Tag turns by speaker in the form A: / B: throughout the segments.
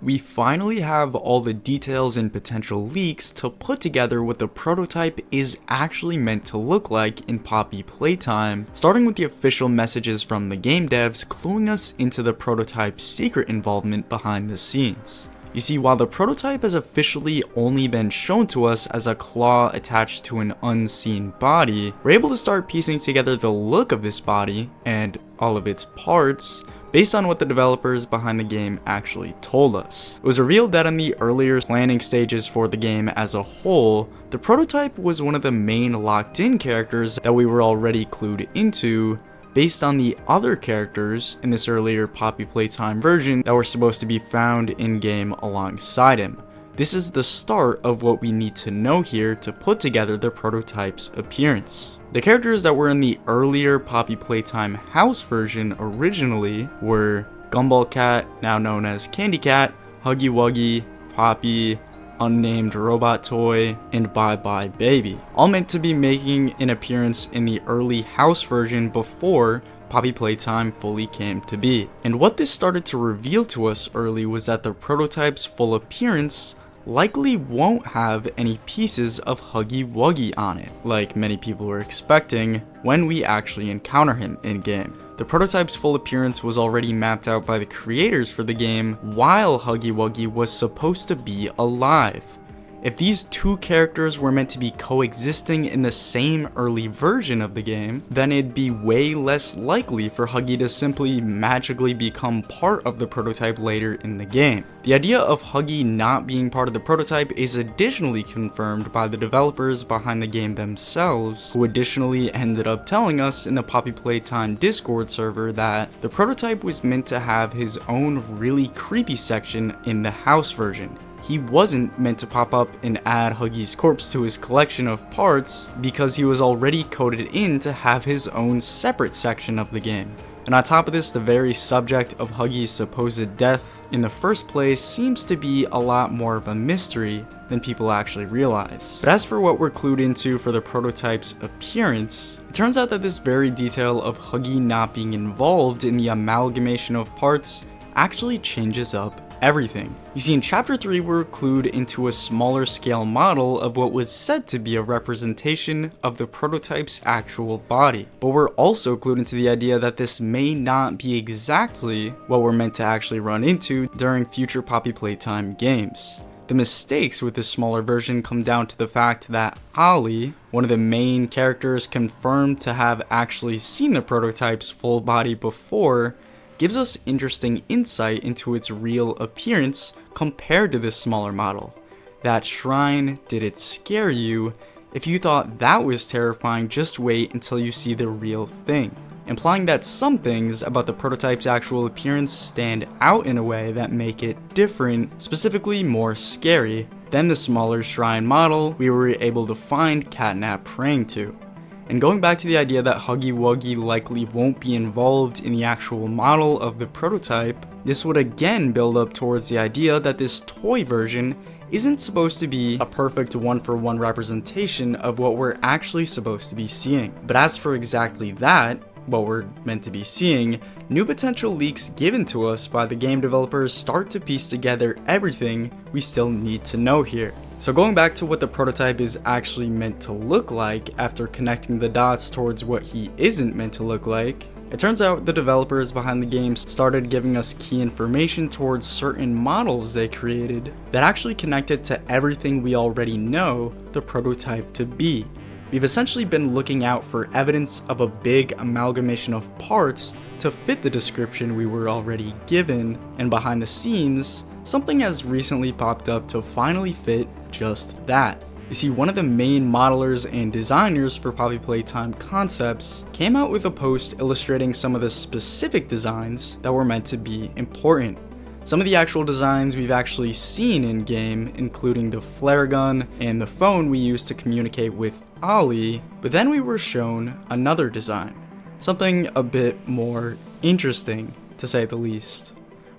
A: we finally have all the details and potential leaks to put together what the prototype is actually meant to look like in Poppy Playtime, starting with the official messages from the game devs cluing us into the prototype's secret involvement behind the scenes. You see, while the prototype has officially only been shown to us as a claw attached to an unseen body, we're able to start piecing together the look of this body and all of its parts based on what the developers behind the game actually told us. It was revealed that in the earlier planning stages for the game as a whole, the prototype was one of the main locked-in characters that we were already clued into based on the other characters in this earlier Poppy Playtime version that were supposed to be found in-game alongside him. This is the start of what we need to know here to put together the prototype's appearance. The characters that were in the earlier Poppy Playtime house version originally were Gumball Cat, now known as Candy Cat, Huggy Wuggy, Poppy, Unnamed Robot Toy, and Bye Bye Baby, all meant to be making an appearance in the early house version before Poppy Playtime fully came to be. And what this started to reveal to us early was that the prototype's full appearance likely won't have any pieces of Huggy Wuggy on it, like many people were expecting when we actually encounter him in-game. The prototype's full appearance was already mapped out by the creators for the game while Huggy Wuggy was supposed to be alive. If these two characters were meant to be coexisting in the same early version of the game, then it'd be way less likely for Huggy to simply magically become part of the prototype later in the game. The idea of Huggy not being part of the prototype is additionally confirmed by the developers behind the game themselves, who additionally ended up telling us in the Poppy Playtime Discord server that the prototype was meant to have his own really creepy section in the house version. He wasn't meant to pop up and add Huggy's corpse to his collection of parts because he was already coded in to have his own separate section of the game. And on top of this, the very subject of Huggy's supposed death in the first place seems to be a lot more of a mystery than people actually realize. But as for what we're clued into for the prototype's appearance, it turns out that this very detail of Huggy not being involved in the amalgamation of parts actually changes up everything. You see, in Chapter 3 we're clued into a smaller scale model of what was said to be a representation of the prototype's actual body. But we're also clued into the idea that this may not be exactly what we're meant to actually run into during future Poppy Playtime games. The mistakes with this smaller version come down to the fact that Ollie, one of the main characters confirmed to have actually seen the prototype's full body before, gives us interesting insight into its real appearance compared to this smaller model. That shrine, did it scare you? If you thought that was terrifying, just wait until you see the real thing. Implying that some things about the prototype's actual appearance stand out in a way that make it different, specifically more scary, than the smaller shrine model we were able to find Catnap praying to. And going back to the idea that Huggy Wuggy likely won't be involved in the actual model of the prototype, this would again build up towards the idea that this toy version isn't supposed to be a perfect one-for-one representation of what we're actually supposed to be seeing. But as for exactly that, what we're meant to be seeing, new potential leaks given to us by the game developers start to piece together everything we still need to know here. So going back to what the prototype is actually meant to look like after connecting the dots towards what he isn't meant to look like, it turns out the developers behind the game started giving us key information towards certain models they created that actually connected to everything we already know the prototype to be. We've essentially been looking out for evidence of a big amalgamation of parts to fit the description we were already given, and behind the scenes, something has recently popped up to finally fit just that. You see, one of the main modelers and designers for Poppy Playtime Concepts came out with a post illustrating some of the specific designs that were meant to be important. Some of the actual designs we've actually seen in game, including the flare gun and the phone we used to communicate with Ollie, but then we were shown another design, something a bit more interesting to say the least.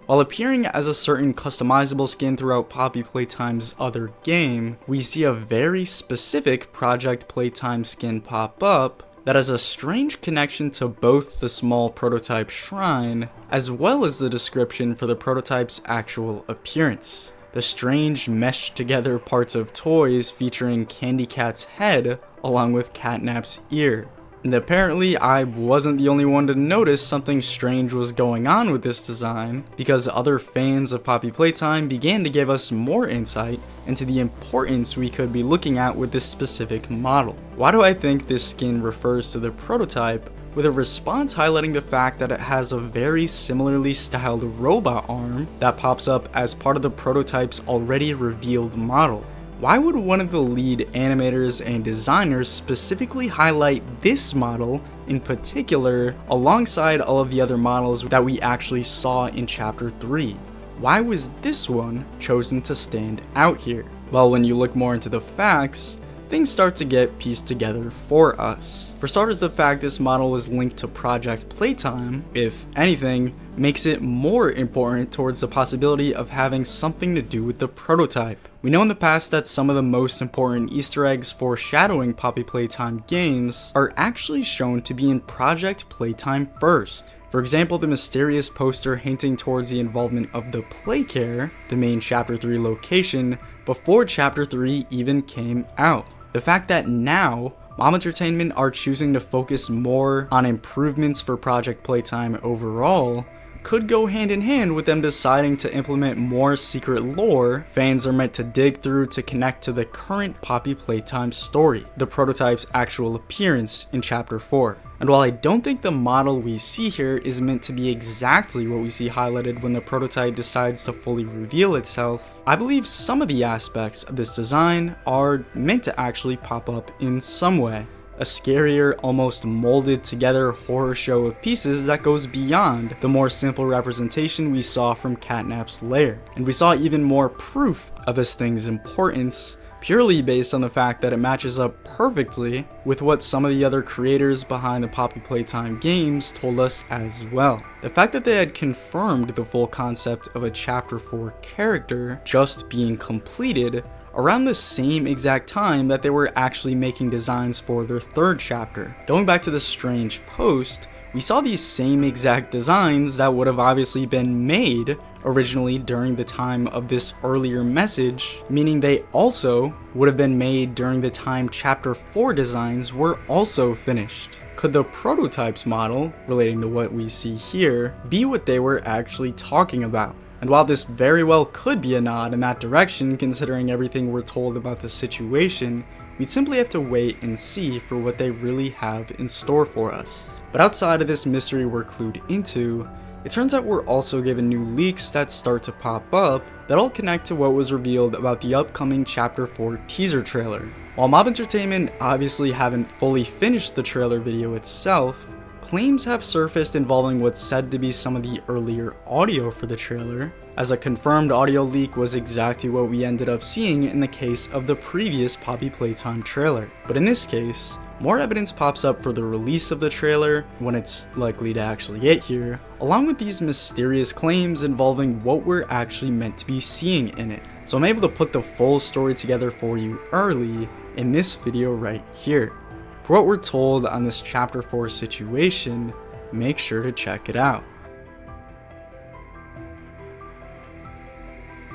A: While appearing as a certain customizable skin throughout Poppy Playtime's other game, we see a very specific Project Playtime skin pop up that has a strange connection to both the small prototype shrine, as well as the description for the prototype's actual appearance. The strange meshed together parts of toys featuring Candy Cat's head along with Catnap's ear. And apparently I wasn't the only one to notice something strange was going on with this design, because other fans of Poppy Playtime began to give us more insight into the importance we could be looking at with this specific model. Why do I think this skin refers to the prototype, with a response highlighting the fact that it has a very similarly styled robot arm that pops up as part of the prototype's already revealed model? Why would one of the lead animators and designers specifically highlight this model in particular alongside all of the other models that we actually saw in Chapter 3? Why was this one chosen to stand out here? Well, when you look more into the facts, things start to get pieced together for us. For starters, the fact this model was linked to Project Playtime, if anything, makes it more important towards the possibility of having something to do with the prototype. We know in the past that some of the most important Easter eggs foreshadowing Poppy Playtime games are actually shown to be in Project Playtime first. For example, the mysterious poster hinting towards the involvement of the Playcare, the main Chapter 3 location, before Chapter 3 even came out. The fact that now, Mom Entertainment are choosing to focus more on improvements for Project Playtime overall could go hand in hand with them deciding to implement more secret lore fans are meant to dig through to connect to the current Poppy Playtime story, the prototype's actual appearance in Chapter 4. And while I don't think the model we see here is meant to be exactly what we see highlighted when the prototype decides to fully reveal itself, I believe some of the aspects of this design are meant to actually pop up in some way. A scarier, almost molded together horror show of pieces that goes beyond the more simple representation we saw from Catnap's lair. And we saw even more proof of this thing's importance, purely based on the fact that it matches up perfectly with what some of the other creators behind the Poppy Playtime games told us as well. The fact that they had confirmed the full concept of a Chapter 4 character just being completed around the same exact time that they were actually making designs for their third chapter. Going back to the strange post, we saw these same exact designs that would have obviously been made originally during the time of this earlier message, meaning they also would have been made during the time Chapter 4 designs were also finished. Could the prototypes model, relating to what we see here, be what they were actually talking about? And while this very well could be a nod in that direction considering everything we're told about the situation, we'd simply have to wait and see for what they really have in store for us. But outside of this mystery we're clued into, it turns out we're also given new leaks that start to pop up that all connect to what was revealed about the upcoming Chapter 4 teaser trailer. While Mob Entertainment obviously haven't fully finished the trailer video itself, claims have surfaced involving what's said to be some of the earlier audio for the trailer, as a confirmed audio leak was exactly what we ended up seeing in the case of the previous Poppy Playtime trailer. But in this case, more evidence pops up for the release of the trailer, when it's likely to actually get here, along with these mysterious claims involving what we're actually meant to be seeing in it. So I'm able to put the full story together for you early in this video right here. For what we're told on this Chapter 4 situation, make sure to check it out.